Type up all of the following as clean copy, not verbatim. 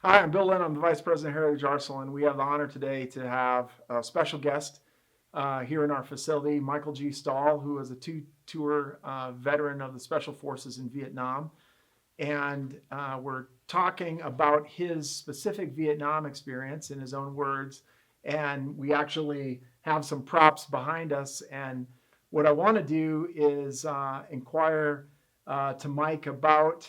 Hi, I'm Bill Lynn. I'm the Vice President of Heritage Arsenal, and we have the honor today to have a special guest here in our facility, Michael G. Stahl, who is a two-tour veteran of the Special Forces in Vietnam. And we're talking about his specific Vietnam experience in his own words. And we actually have some props behind us. And what I want to do is inquire to Mike about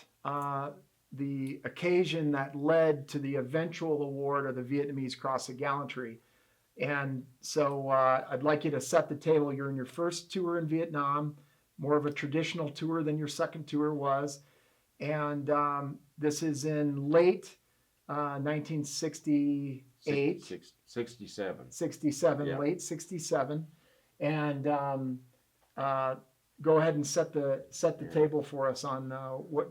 the occasion that led to the eventual award of the Vietnamese Cross of Gallantry. And so I'd like you to set the table. You're in your first tour in Vietnam, more of a traditional tour than your second tour was. And this is in late 1968. 67. 67, Yeah. late 67. And go ahead and set the table for us on what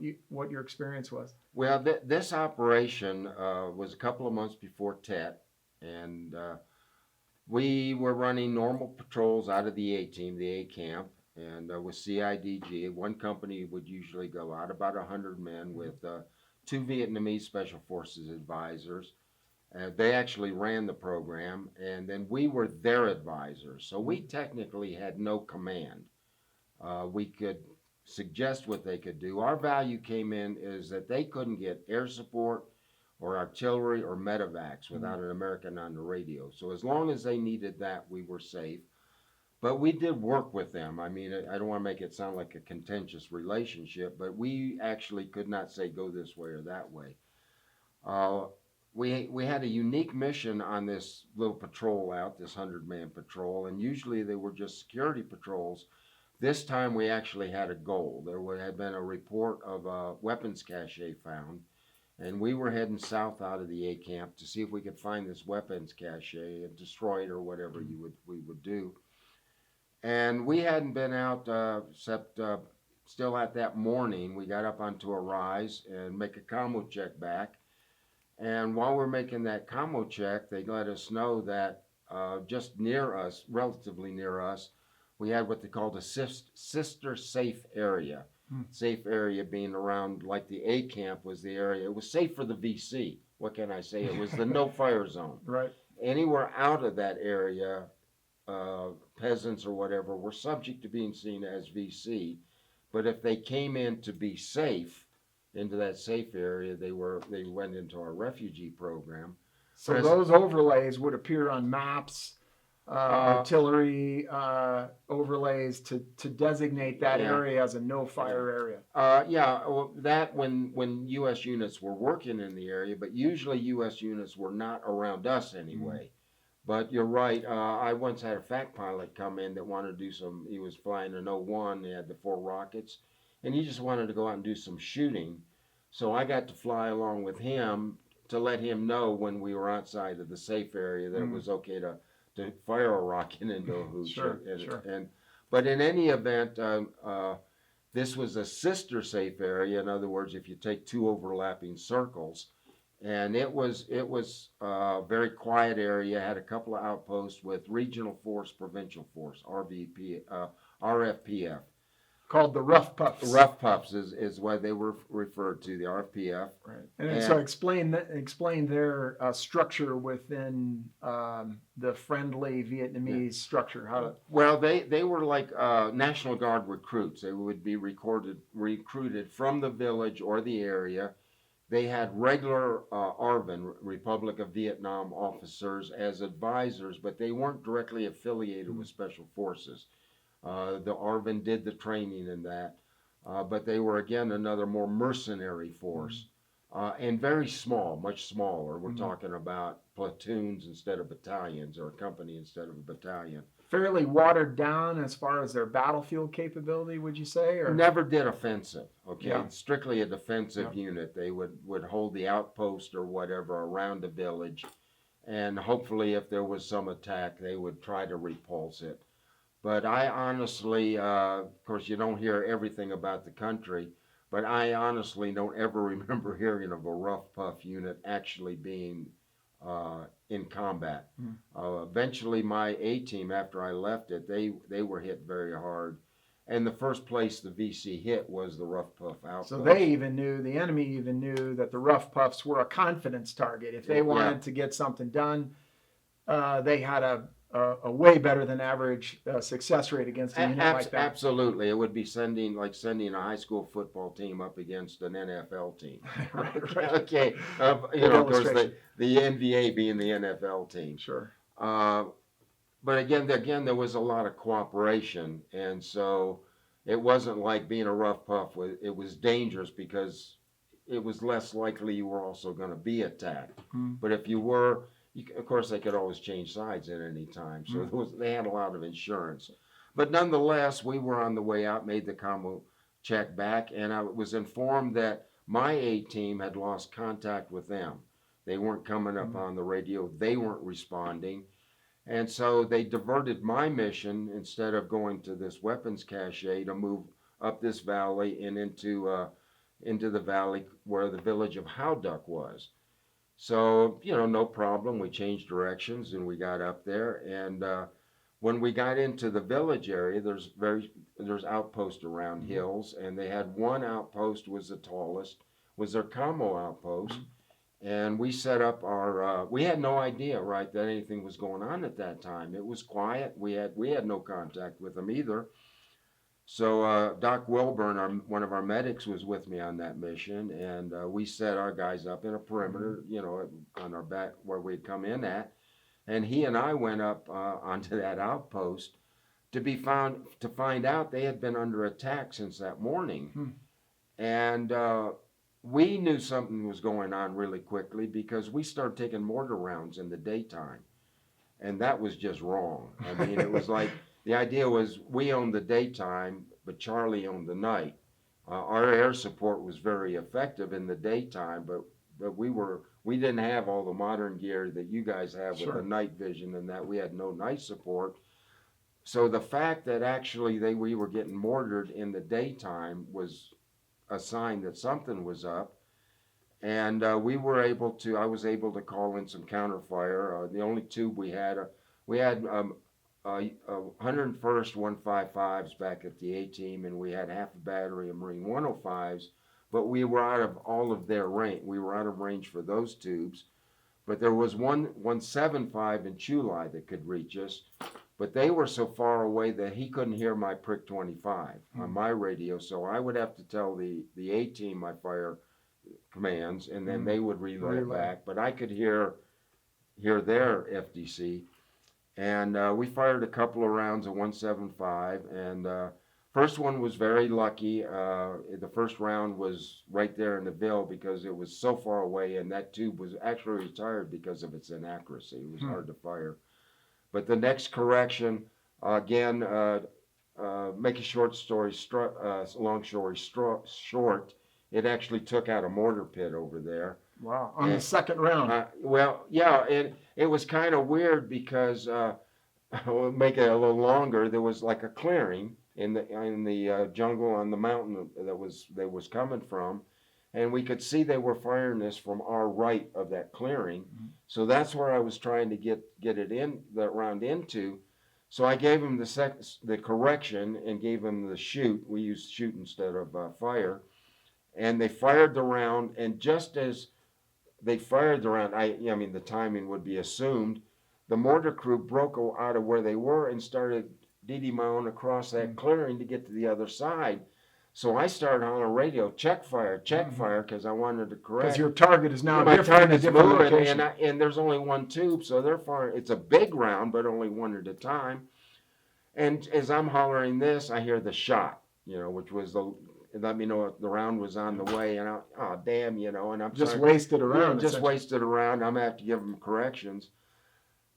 your experience was. Well, this operation was a couple of months before Tet, and we were running normal patrols out of the A team, the A camp, and with CIDG. One company would usually go out, about 100 men, with two Vietnamese Special Forces advisors. They actually ran the program, and then we were their advisors. So we technically had no command. We could suggest what they could do. Our value came in is that they couldn't get air support or artillery or medevacs without an American on the radio. So as long as they needed that, we were safe. But we did work with them. I mean, I don't want to make it sound like a contentious relationship, but we actually could not say go this way or that way. We had a unique mission on this little patrol out, this 100-man patrol, and usually they were just security patrols. This time we actually had a goal. There had been a report of a weapons cache found, and we were heading south out of the A camp to see if we could find this weapons cache and destroy it or whatever we would do. And we hadn't been out except still at that morning. We got up onto a rise and make a commo check back. And while we're making that commo check, they let us know that just near us, relatively near us, we had what they called a sister safe area. Safe area being around, like the A camp was the area. It was safe for the VC. What can I say? It was the no fire zone. Right. Anywhere out of that area, peasants or whatever were subject to being seen as VC. But if they came in to be safe, into that safe area, they went into our refugee program. So those overlays would appear on maps, artillery overlays to designate that area as a no-fire area. Well, that when U.S. units were working in the area, but usually U.S. units were not around us anyway. But you're right. I once had a fact pilot come in that wanted to do some. He was flying an 01. They had the 4 rockets, and he just wanted to go out and do some shooting. So I got to fly along with him to let him know when we were outside of the safe area that it was okay to fire a rocket into a hooch. Sure. But in any event, this was a sister safe area. In other words, if you take 2 overlapping circles, and it was a very quiet area. Had a couple of outposts with regional force, provincial force, RFPF. Called the Rough Puffs. The Rough Puffs is what they were referred to, the RPF. Right. And so explain their structure within the friendly Vietnamese structure. Well, they were like National Guard recruits. They would be recruited from the village or the area. They had regular ARVN, Republic of Vietnam officers as advisors, but they weren't directly affiliated with Special Forces. The ARVN did the training in that, but they were, again, another more mercenary force, and very small, much smaller. We're talking about platoons instead of battalions, or a company instead of a battalion. Fairly watered down as far as their battlefield capability, would you say? Or? Never did offensive, okay? Yeah. Strictly a defensive unit. They would hold the outpost or whatever around the village, and hopefully if there was some attack, they would try to repulse it. But I honestly, of course, you don't hear everything about the country, but I honestly don't ever remember hearing of a Rough Puff unit actually being in combat. Eventually, my A team, after I left it, they were hit very hard, And the first place the VC hit was the rough puff outpost. So the enemy even knew that the rough puffs were a confidence target. If they wanted to get something done, they had a way better than average success rate against a unit like that. Absolutely. It would be sending a high school football team up against an NFL team. Right. Okay. Of course, the NVA being the NFL team. Sure. But again, there was a lot of cooperation, and so it wasn't like being a rough puff. It was dangerous because it was less likely you were also going to be attacked. But if you were, of course, they could always change sides at any time. So they had a lot of insurance. But nonetheless, we were on the way out, made the combo check back, and I was informed that my A team had lost contact with them. They weren't coming up on the radio. They weren't responding. And so they diverted my mission, instead of going to this weapons cache, to move up this valley and into the valley where the village of Howduck was. So, no problem. We changed directions and we got up there. And when we got into the village area, there's outposts around hills, and they had one outpost was the tallest, was their combo outpost. And we set up we had no idea, right, that anything was going on at that time. It was quiet. We had no contact with them either. So Doc Wilburn, one of our medics, was with me on that mission, and we set our guys up in a perimeter, on our back where we'd come in at. And he and I went up onto that outpost to find out they had been under attack since that morning. And we knew something was going on really quickly because we started taking mortar rounds in the daytime. And that was just wrong. I mean, it was like, the idea was we owned the daytime, but Charlie owned the night. Our air support was very effective in the daytime, but we didn't have all the modern gear that you guys have with the night vision and that. We had no night support. So the fact that actually we were getting mortared in the daytime was a sign that something was up. And I was able to call in some counterfire. The only tube we had 101st 155s back at the A team, and we had half a battery of Marine 105s, but we were out of all of their range. We were out of range for those tubes, but there was 175 in Chulai that could reach us, but they were so far away that he couldn't hear my Prick 25 on my radio, so I would have to tell the A team my fire commands, and then they would relay back, but I could hear their FDC. And we fired a couple of rounds of 175, and first one was very lucky. The first round was right there in the bill because it was so far away, and that tube was actually retired because of its inaccuracy. It was hard to fire. But the next correction, again, make a long story short, it actually took out a mortar pit over there. Wow, on the second round. Well, yeah, it was kind of weird because, we'll make it a little longer, there was like a clearing in the jungle on the mountain that was coming from, and we could see they were firing this from our right of that clearing. So that's where I was trying to get it in, that round into. So I gave them the correction and gave them the shoot. We used shoot instead of fire. And they fired the round, and just as they fired the round, I mean, the timing would be assumed, the mortar crew broke out of where they were and started DD-mowing across that clearing to get to the other side. So I started on a radio, check fire, because I wanted to correct. Because your target is now my different, target's a different moving, location. and there's only one tube, so they're firing. It's a big round, but only one at a time. And as I'm hollering this, I hear the shot, which was let me know the round was on the way, and damn, and I'm just wasted a round. Just wasted a round. I'm gonna have to give them corrections.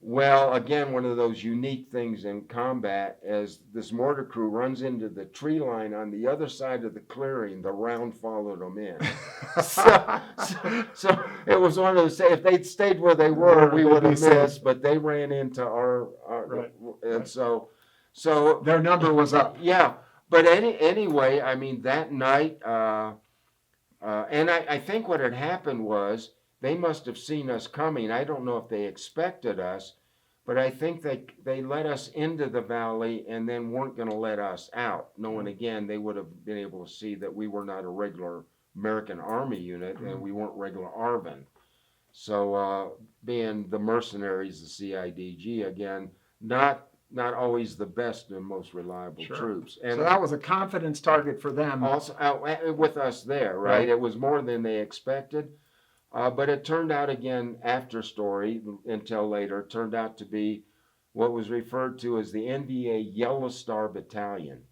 Well, again, one of those unique things in combat, as this mortar crew runs into the tree line on the other side of the clearing, the round followed them in. so it was one of those, if they'd stayed where they were, we would have missed, but they ran into our right. And so their number was up. Yeah. But anyway, I mean, that night, and I think what had happened was they must have seen us coming. I don't know if they expected us, But I think they let us into the valley and then weren't going to let us out, knowing again they would have been able to see that we were not a regular American Army unit and we weren't regular ARVN. So being the mercenaries, the CIDG, again, not always the best and most reliable troops. And so that was a confidence target for them. Also with us there, right? It was more than they expected. But it turned out, again, after story, until later, it turned out to be what was referred to as the NVA Yellow Star Battalion.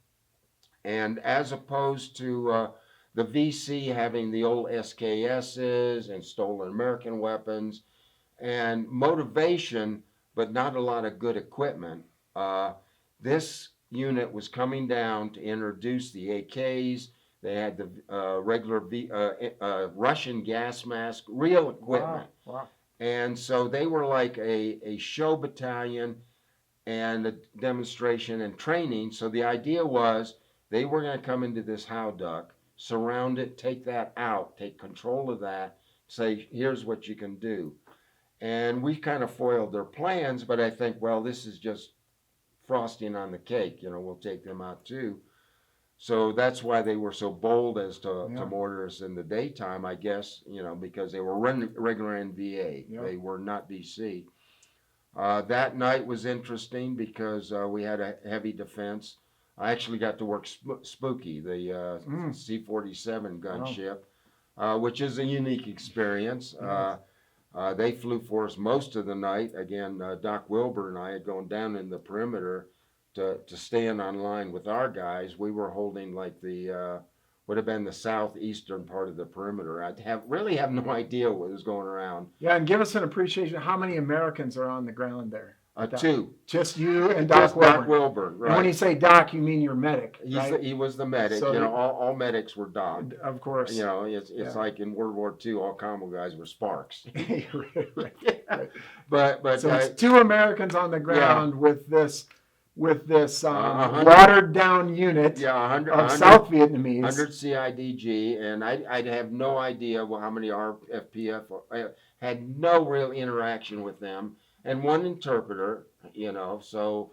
And as opposed to the VC having the old SKSs and stolen American weapons and motivation, but not a lot of good equipment, this unit was coming down to introduce the AKs. They had the regular Russian gas mask, real equipment. Wow. And so they were like a show battalion and a demonstration and training. So the idea was they were going to come into this howduck, surround it, take that out, take control of that, say, here's what you can do. And we kind of foiled their plans, but I think, well, this is just frosting on the cake. We'll take them out too. So that's why they were so bold as to mortar us in the daytime, I guess, because they were regular NVA. Yeah. They were not DC. That night was interesting because we had a heavy defense. I actually got to work Spooky, the C-47 gunship, which is a unique experience. They flew for us most of the night. Again, Doc Wilbur and I had gone down in the perimeter to stand on line with our guys. We were holding like the would have been the southeastern part of the perimeter. I really have no idea what was going around. Yeah, and give us an appreciation. How many Americans are on the ground there? Two. Just you and Doc Wilbur. Doc Wilbur, right. And when you say Doc, you mean your medic, right? He was the medic. So all medics were Doc. Of course. It's like in World War II, all combo guys were Sparks. right. But so it's two Americans on the ground with this watered down unit of South Vietnamese. 100 CIDG, and I'd have no idea how many RFPF. I had no real interaction with them, and one interpreter, so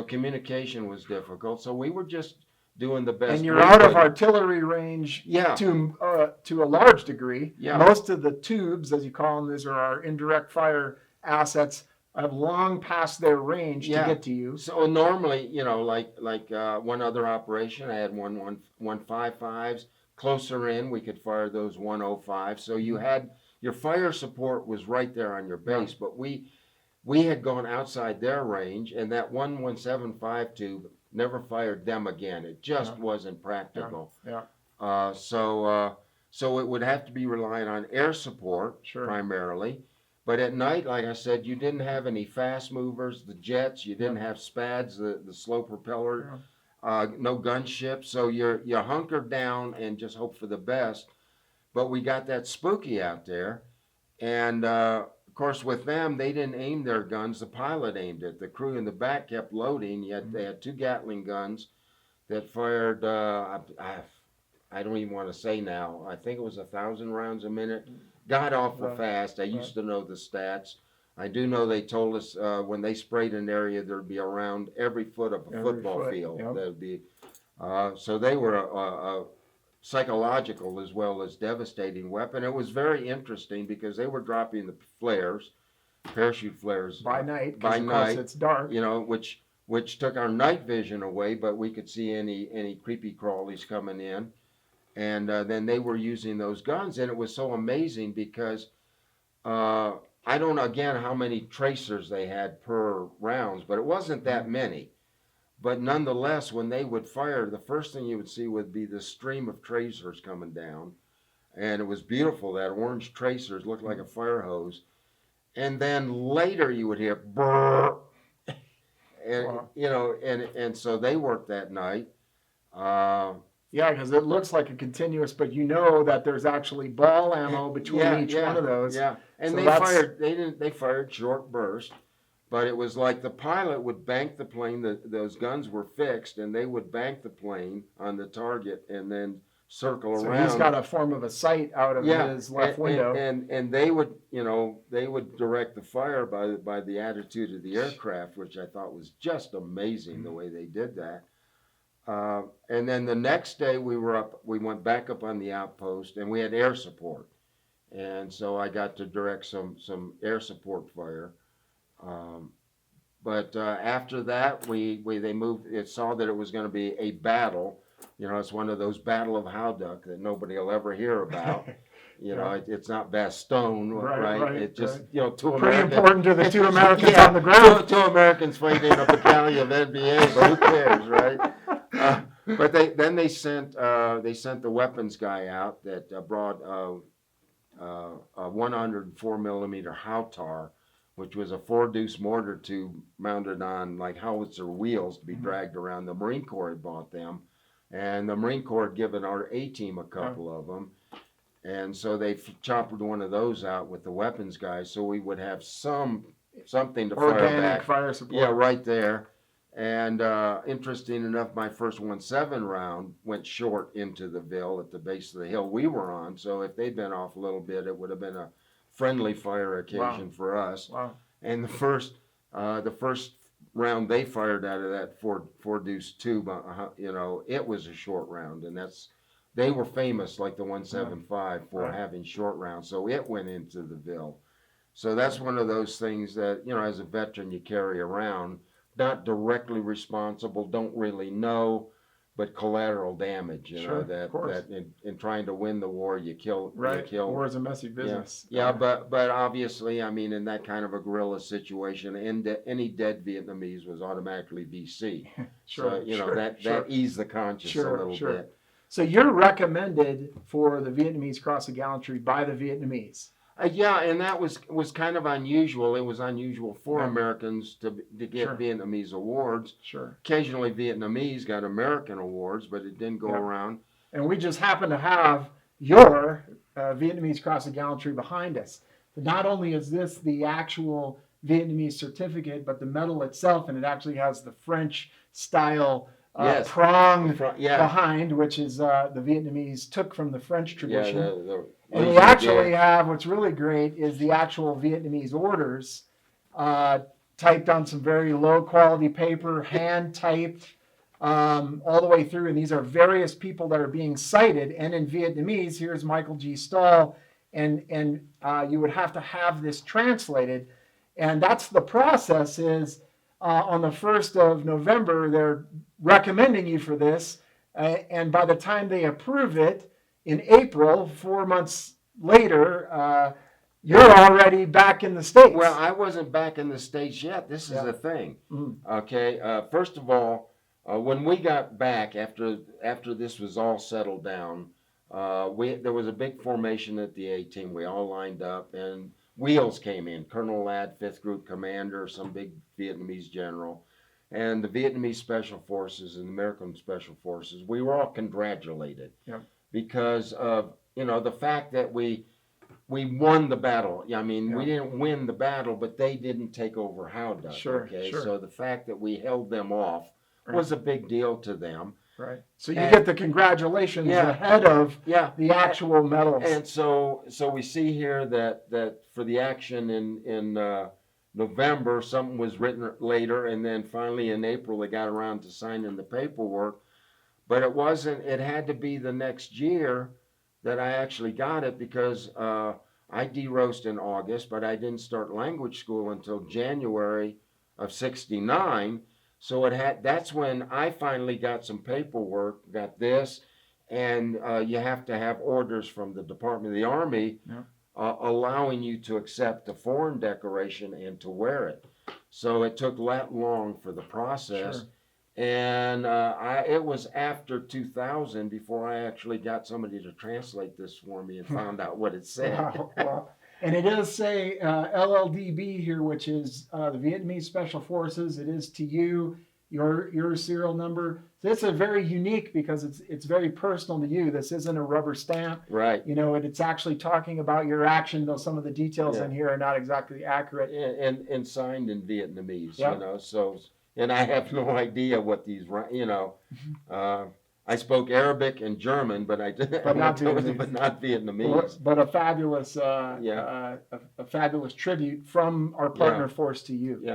communication was difficult. So we were just doing the best. And you're out of artillery range to a large degree. Yeah. Most of the tubes, as you call them, these are our indirect fire assets, have long passed their range to get to you. So normally, like one other operation, I had 155s. Closer in, we could fire those 105. So you had your fire support was right there on your base, but we had gone outside their range, and that 175 tube never fired them again. It just wasn't practical. So it would have to be relying on air support primarily. But at night, like I said, you didn't have any fast movers, the jets. You didn't have SPADs, the slow propeller, no gunships. So you hunkered down and just hope for the best. But we got that Spooky out there. And, of course, with them, they didn't aim their guns. The pilot aimed it. The crew in the back kept loading. Yet they had two Gatling guns that fired, I don't even want to say now, I think it was 1,000 rounds a minute. Got awful fast. I used to know the stats. I do know they told us when they sprayed an area, there'd be around every foot of a football field. That'd be, so they were a psychological as well as devastating weapon. It was very interesting because they were dropping the flares, parachute flares by night. Of course it's dark. Which took our night vision away, but we could see any creepy crawlies coming in. And then they were using those guns, and it was so amazing because I don't know, again, how many tracers they had per rounds, but it wasn't that many. But nonetheless, when they would fire, the first thing you would see would be the stream of tracers coming down. And it was beautiful. That orange tracers looked like a fire hose. And then later you would hear brrr. And, and so they worked that night. Yeah, because it looks like a continuous, but that there's actually ball ammo between each one of those. Yeah, and so they fired short burst, but it was like the pilot would bank the plane. Those guns were fixed, and they would bank the plane on the target, and then circle So around. he's got a form of a sight out of his left window. And they would, they would direct the fire by the attitude of the aircraft, which I thought was just amazing the way they did that. And then the next day we went back up on the outpost, and we had air support. And so I got to direct some air support fire. But after that, they moved. It saw that it was going to be a battle. It's one of those Battle of Howduck that nobody will ever hear about. It's not Bastogne, right? It just, two Pretty Americans. important to the two Americans on the ground. Two Americans fighting in a battalion of NBA, but who cares, right? But they sent the weapons guy out that brought a 104 millimeter Howtar, which was a 4-deuce mortar tube mounted on like howitzer wheels to be dragged around. The Marine Corps had bought them, and the Marine Corps had given our A-team a couple of them. And so they chopped one of those out with the weapons guys, so we would have something to fire back. Organic fire support. Yeah, right there. And interesting enough, my first 1.7 round went short into the Ville at the base of the hill we were on. So if they'd been off a little bit, it would have been a friendly fire occasion for us. Wow. And the first round they fired out of that 4-deuce tube, it was a short round, and they were famous, like the 175, for having short rounds. So it went into the Ville. So that's one of those things that, as a veteran, you carry around. Not directly responsible, don't really know, but collateral damage. That in trying to win the war, you kill. Right. War is a messy business. Yeah, but obviously, I mean, in that kind of a guerrilla situation, any dead Vietnamese was automatically VC. So that eased the conscience a little bit. So you're recommended for the Vietnamese Cross of Gallantry by the Vietnamese. Yeah, and that was kind of unusual. It was unusual for Americans to get Vietnamese awards. Sure. Occasionally, Vietnamese got American awards, but it didn't go around. And we just happen to have your Vietnamese Cross of Gallantry behind us. But not only is this the actual Vietnamese certificate, but the medal itself, and it actually has the French style prong behind, which is the Vietnamese took from the French tradition. And we actually have, what's really great is the actual Vietnamese orders typed on some very low quality paper, hand typed all the way through. And these are various people that are being cited. And in Vietnamese, here's Michael G. Stahl. And you would have to have this translated. And that's the process is on the 1st of November, they're recommending you for this. And by the time they approve it, in April, 4 months later, you're already back in the States. Well, I wasn't back in the States yet. This is the thing. Okay, first of all, when we got back after this was all settled down, there was a big formation at the A-team. We all lined up, and wheels came in. Colonel Ladd, 5th Group Commander, some big Vietnamese general, and the Vietnamese Special Forces and the American Special Forces. We were all congratulated. Because of the fact that we won the battle. I mean, we didn't win the battle, but they didn't take over Howduck. So the fact that we held them off was a big deal to them. Right. So you get the congratulations ahead of the actual medals. And so we see here that for the action in November, something was written later, and then finally in April they got around to signing the paperwork. But it had to be the next year that I actually got it, because I de-roased in August, but I didn't start language school until January of '69. So that's when I finally got some paperwork, got this, and you have to have orders from the Department of the Army allowing you to accept the foreign decoration and to wear it. So it took that long for the process. And it was after 2000 before I actually got somebody to translate this for me and found out what it said. Wow. And it does say LLDB here, which is the Vietnamese Special Forces. It is to you, your serial number. So it's a very unique because it's very personal to you. This isn't a rubber stamp. Right. It's actually talking about your action, though some of the details in here are not exactly accurate. And signed in Vietnamese, so... And I have no idea what these, I spoke Arabic and German, but I didn't. But not But Vietnamese. not Vietnamese. But a fabulous, Yeah. a fabulous tribute from our partner force to you. Yeah.